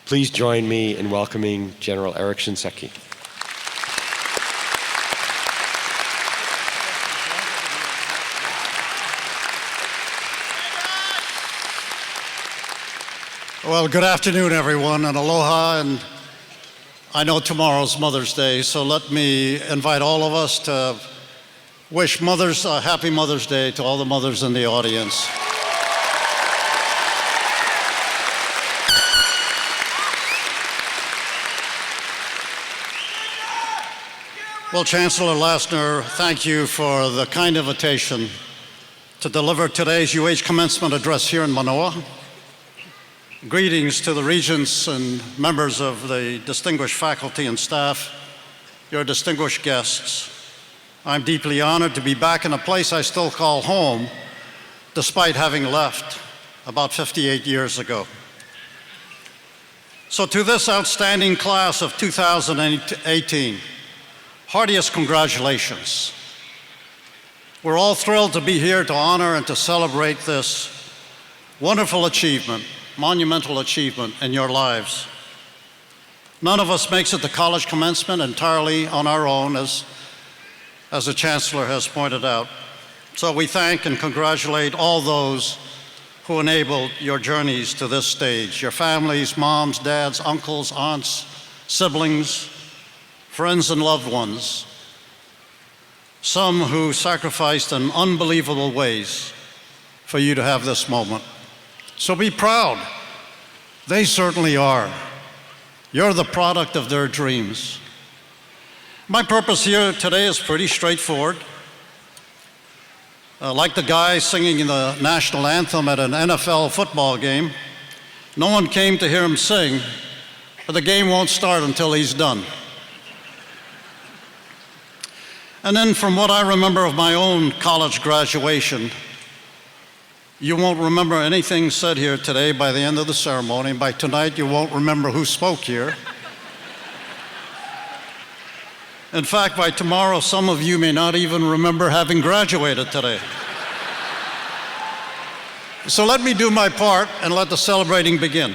Please join me in welcoming General Eric Shinseki. Well, good afternoon, everyone, and aloha. And I know tomorrow's Mother's Day, so let me invite all of us to wish mothers a happy Mother's Day to all the mothers in the audience. Well, Chancellor Lassner, thank you for the kind invitation to deliver today's UH commencement address here in Manoa. Greetings to the Regents and members of the distinguished faculty and staff, your distinguished guests. I'm deeply honored to be back in a place I still call home, despite having left about 58 years ago. So to this outstanding class of 2018, heartiest congratulations. We're all thrilled to be here to honor and to celebrate this wonderful achievement, monumental achievement in your lives. None of us makes it to college commencement entirely on our own, as the Chancellor has pointed out. So we thank and congratulate all those who enabled your journeys to this stage, your families, moms, dads, uncles, aunts, siblings, friends and loved ones, some who sacrificed in unbelievable ways for you to have this moment. So be proud. They certainly are. You're the product of their dreams. My purpose here today is pretty straightforward. Like the guy singing the national anthem at an NFL football game, no one came to hear him sing, but the game won't start until he's done. And then from what I remember of my own college graduation, you won't remember anything said here today by the end of the ceremony. By tonight, you won't remember who spoke here. In fact, by tomorrow, some of you may not even remember having graduated today. So let me do my part and let the celebrating begin.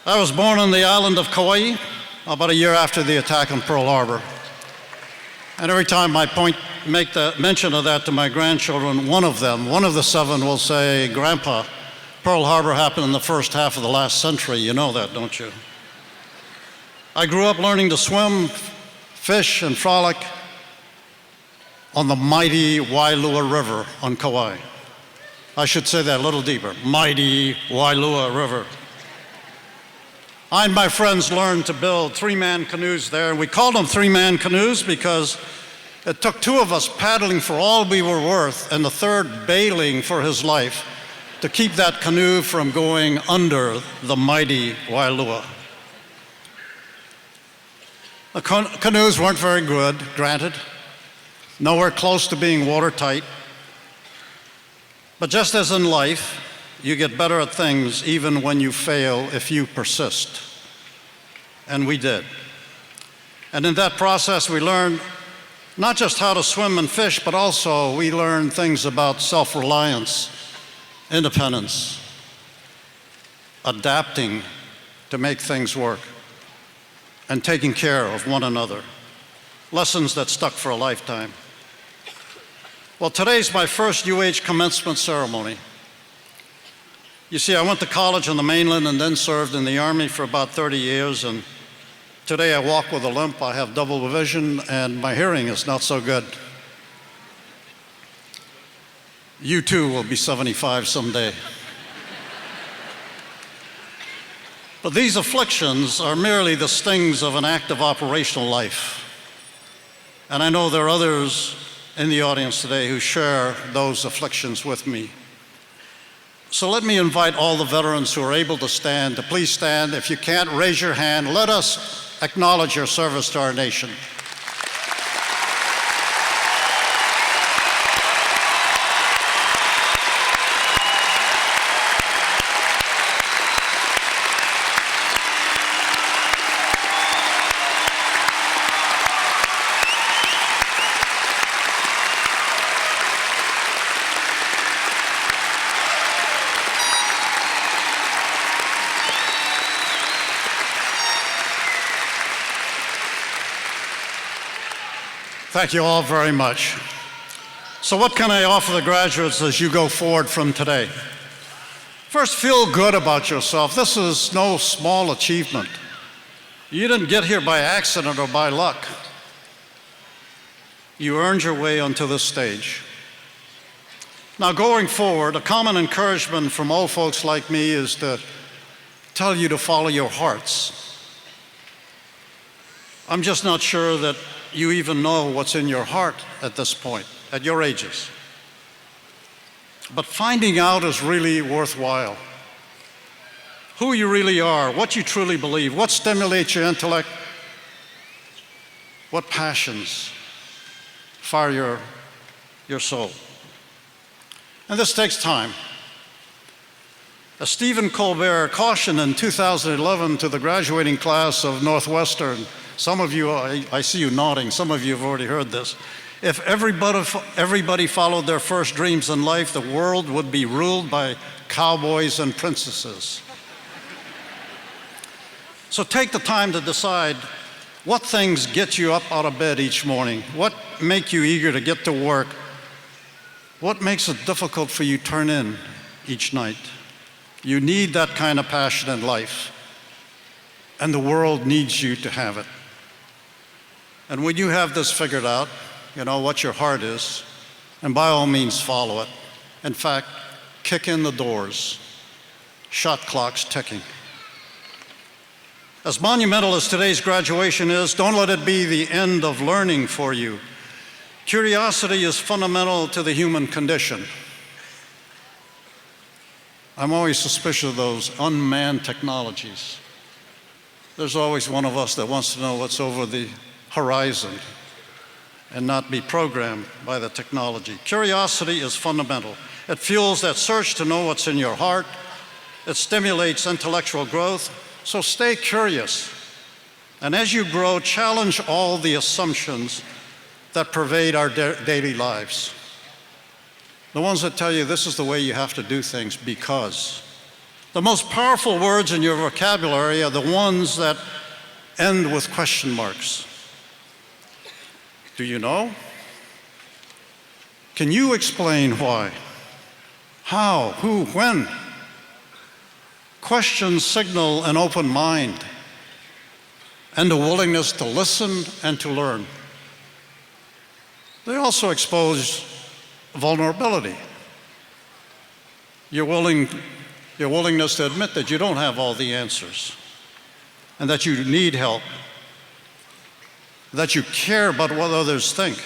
I was born on the island of Kauaʻi about a year after the attack on Pearl Harbor. And every time I make the mention of that to my grandchildren, one of the seven will say, "Grandpa, Pearl Harbor happened in the first half of the last century. You know that, don't you?" I grew up learning to swim, fish, and frolic on the mighty Wailua River on Kauaʻi. I should say that a little deeper, mighty Wailua River. I and my friends learned to build three-man canoes there, and we called them three-man canoes because it took two of us paddling for all we were worth and the third bailing for his life to keep that canoe from going under the mighty Wailua. The canoes weren't very good, granted, nowhere close to being watertight. But just as in life, you get better at things even when you fail if you persist. And we did. And in that process, we learned not just how to swim and fish, but also we learned things about self-reliance, independence, adapting to make things work, and taking care of one another. Lessons that stuck for a lifetime. Well, today's my first UH commencement ceremony. You see, I went to college on the mainland and then served in the Army for about 30 years, and today I walk with a limp, I have double vision, and my hearing is not so good. You too will be 75 someday. But these afflictions are merely the stings of an active operational life. And I know there are others in the audience today who share those afflictions with me. So let me invite all the veterans who are able to stand to please stand. If you can't, raise your hand. Let us acknowledge your service to our nation. Thank you all very much. So what can I offer the graduates as you go forward from today? First, feel good about yourself. This is no small achievement. You didn't get here by accident or by luck. You earned your way onto this stage. Now, going forward, a common encouragement from old folks like me is to tell you to follow your hearts. I'm just not sure that you even know what's in your heart at this point, at your ages. But finding out is really worthwhile. Who you really are, what you truly believe, what stimulates your intellect, what passions fire your soul. And this takes time. As Stephen Colbert cautioned in 2011 to the graduating class of Northwestern, some of you, I see you nodding, some of you have already heard this. If everybody followed their first dreams in life, the world would be ruled by cowboys and princesses. So take the time to decide what things get you up out of bed each morning, what make you eager to get to work, what makes it difficult for you to turn in each night. You need that kind of passion in life, and the world needs you to have it. And when you have this figured out, you know what your heart is, and by all means follow it. In fact, kick in the doors. Shot clock's ticking. As monumental as today's graduation is, don't let it be the end of learning for you. Curiosity is fundamental to the human condition. I'm always suspicious of those unmanned technologies. There's always one of us that wants to know what's over the horizon and not be programmed by the technology. Curiosity is fundamental. It fuels that search to know what's in your heart. It stimulates intellectual growth. So stay curious. And as you grow, challenge all the assumptions that pervade our daily lives. The ones that tell you this is the way you have to do things because. The most powerful words in your vocabulary are the ones that end with question marks. Do you know? Can you explain why? How? Who? When? Questions signal an open mind and a willingness to listen and to learn. They also expose vulnerability. Your willingness to admit that you don't have all the answers and that you need help, that you care about what others think,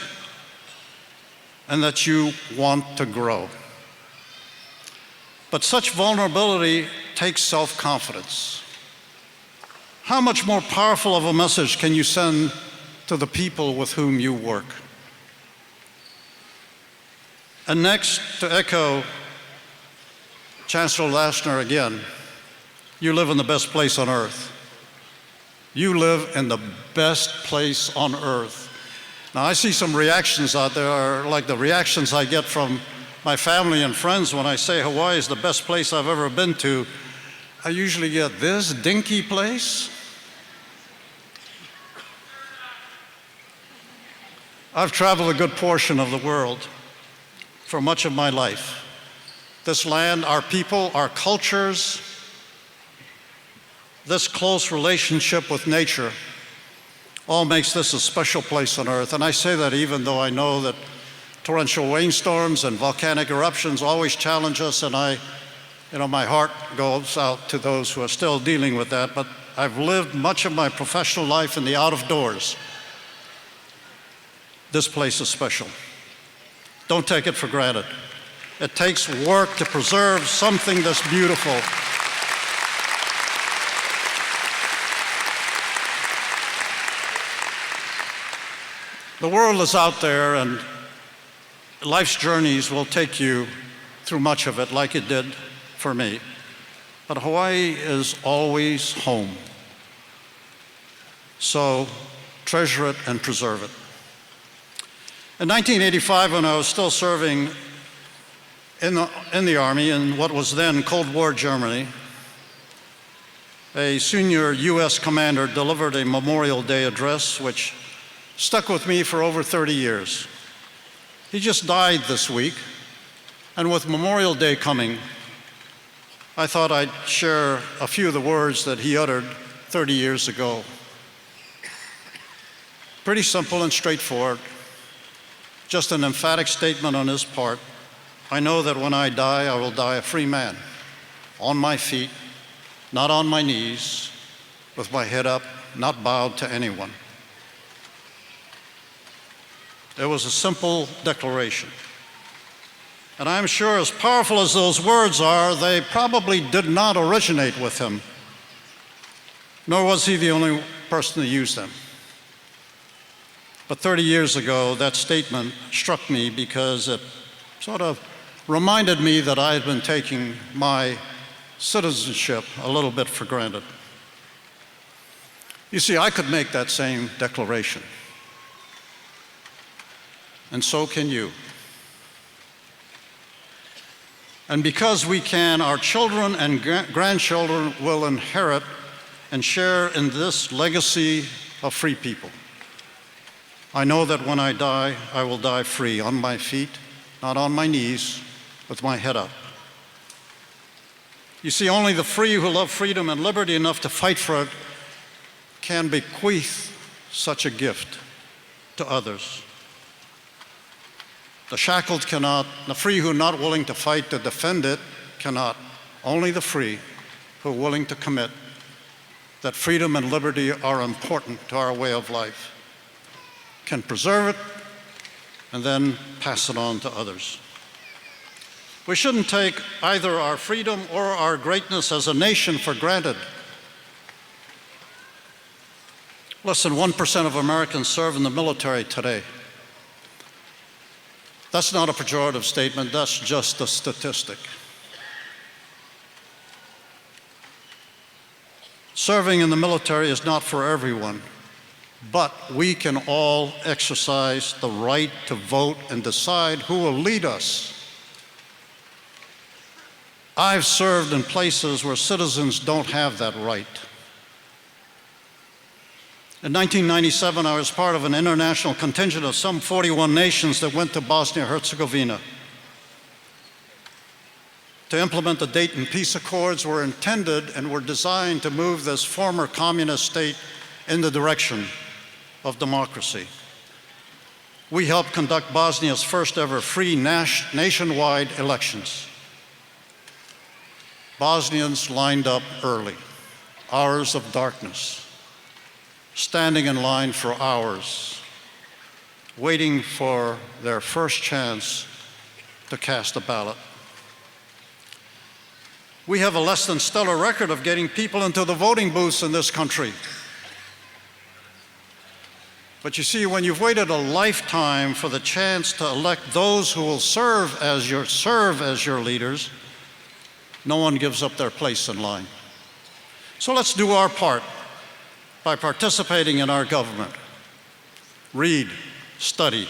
and that you want to grow. But such vulnerability takes self-confidence. How much more powerful of a message can you send to the people with whom you work? And next, to echo Chancellor Lassner again, you live in the best place on earth. You live in the best place on earth. Now, I see some reactions out there, like the reactions I get from my family and friends when I say Hawaii is the best place I've ever been to. I usually get, this dinky place? I've traveled a good portion of the world for much of my life. This land, our people, our cultures, this close relationship with nature all makes this a special place on earth. And I say that even though I know that torrential rainstorms and volcanic eruptions always challenge us, and my heart goes out to those who are still dealing with that, but I've lived much of my professional life in the out of doors. This place is special. Don't take it for granted. It takes work to preserve something that's beautiful. The world is out there, and life's journeys will take you through much of it, like it did for me. But Hawaii is always home. So treasure it and preserve it. In 1985, when I was still serving in the Army in what was then Cold War Germany, a senior US commander delivered a Memorial Day address which stuck with me for over 30 years. He just died this week, and with Memorial Day coming, I thought I'd share a few of the words that he uttered 30 years ago. Pretty simple and straightforward, just an emphatic statement on his part. I know that when I die, I will die a free man, on my feet, not on my knees, with my head up, not bowed to anyone. It was a simple declaration. And I'm sure, as powerful as those words are, they probably did not originate with him, nor was he the only person to use them. But 30 years ago, that statement struck me because it sort of reminded me that I had been taking my citizenship a little bit for granted. You see, I could make that same declaration, and so can you. And because we can, our children and grandchildren will inherit and share in this legacy of free people. I know that when I die, I will die free, on my feet, not on my knees, with my head up. You see, only the free who love freedom and liberty enough to fight for it can bequeath such a gift to others. The shackled cannot, the free who are not willing to fight to defend it cannot. Only the free who are willing to commit that freedom and liberty are important to our way of life can preserve it and then pass it on to others. We shouldn't take either our freedom or our greatness as a nation for granted. Less than 1% of Americans serve in the military today. That's not a pejorative statement, that's just a statistic. Serving in the military is not for everyone, but we can all exercise the right to vote and decide who will lead us. I've served in places where citizens don't have that right. In 1997, I was part of an international contingent of some 41 nations that went to Bosnia-Herzegovina. To implement the Dayton Peace Accords were intended and were designed to move this former communist state in the direction of democracy. We helped conduct Bosnia's first ever free nationwide elections. Bosnians lined up early, hours of darkness, standing in line for hours, waiting for their first chance to cast a ballot. We have a less than stellar record of getting people into the voting booths in this country. But you see, when you've waited a lifetime for the chance to elect those who will serve as your leaders, no one gives up their place in line. So let's do our part by participating in our government. Read, study,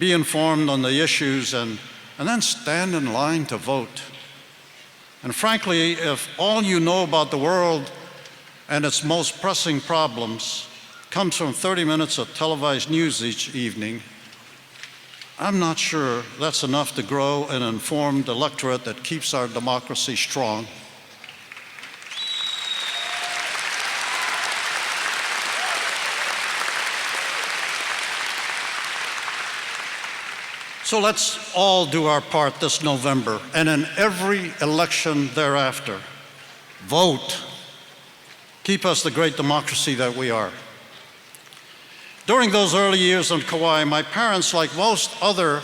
be informed on the issues, and then stand in line to vote. And frankly, if all you know about the world and its most pressing problems comes from 30 minutes of televised news each evening, I'm not sure that's enough to grow an informed electorate that keeps our democracy strong. So let's all do our part this November and in every election thereafter. Vote. Keep us the great democracy that we are. During those early years on Kauaʻi, my parents, like most other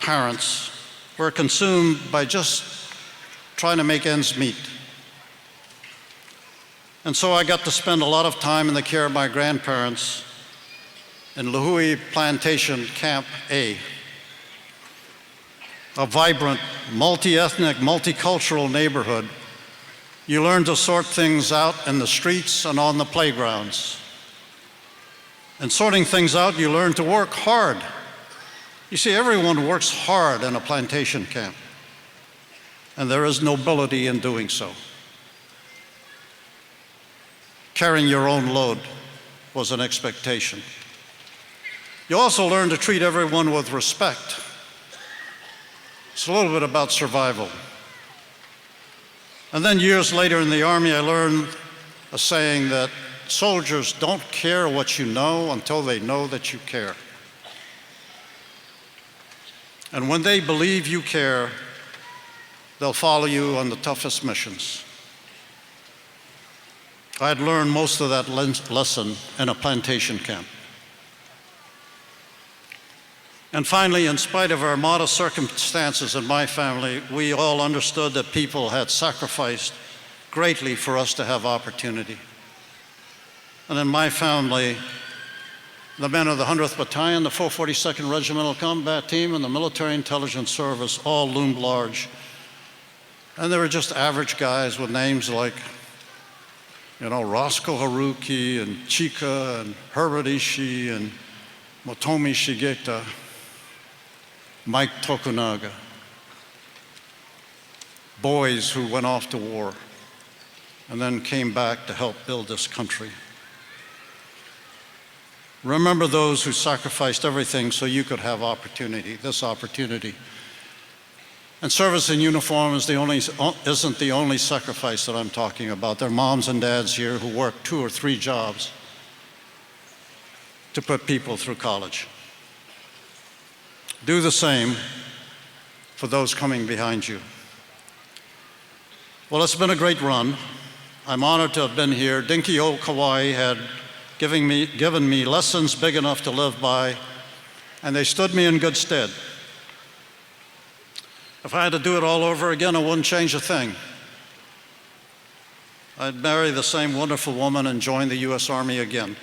parents, were consumed by just trying to make ends meet. And so I got to spend a lot of time in the care of my grandparents in Lihuʻe Plantation Camp A, a vibrant, multi-ethnic, multicultural neighborhood. You learn to sort things out in the streets and on the playgrounds. And sorting things out, you learn to work hard. You see, everyone works hard in a plantation camp, and there is nobility in doing so. Carrying your own load was an expectation. You also learn to treat everyone with respect. It's a little bit about survival. And then years later in the Army, I learned a saying that soldiers don't care what you know until they know that you care. And when they believe you care, they'll follow you on the toughest missions. I'd learned most of that lesson in a plantation camp. And finally, in spite of our modest circumstances in my family, we all understood that people had sacrificed greatly for us to have opportunity. And in my family, the men of the 100th Battalion, the 442nd Regimental Combat Team, and the Military Intelligence Service all loomed large. And they were just average guys with names like, Roscoe Haruki and Chika and Herbert Ishii and Motomi Shigeta, Mike Tokunaga, boys who went off to war and then came back to help build this country. Remember those who sacrificed everything so you could have this opportunity. And service in uniform isn't the only sacrifice that I'm talking about. There are moms and dads here who work 2 or 3 jobs to put people through college. Do the same for those coming behind you. Well, it's been a great run. I'm honored to have been here. Dinky old Kauaʻi had given me lessons big enough to live by, and they stood me in good stead. If I had to do it all over again, I wouldn't change a thing. I'd marry the same wonderful woman and join the U.S. Army again.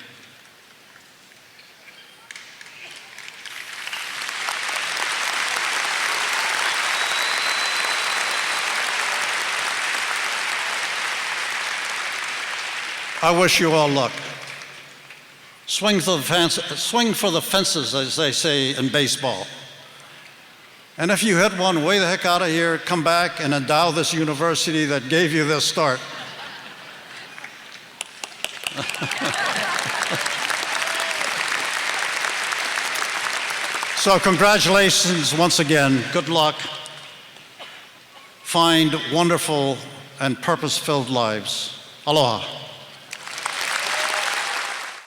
I wish you all luck. Swing for the fences, as they say in baseball. And if you hit one, way the heck out of here, come back and endow this university that gave you this start. So congratulations once again. Good luck. Find wonderful and purpose-filled lives. Aloha.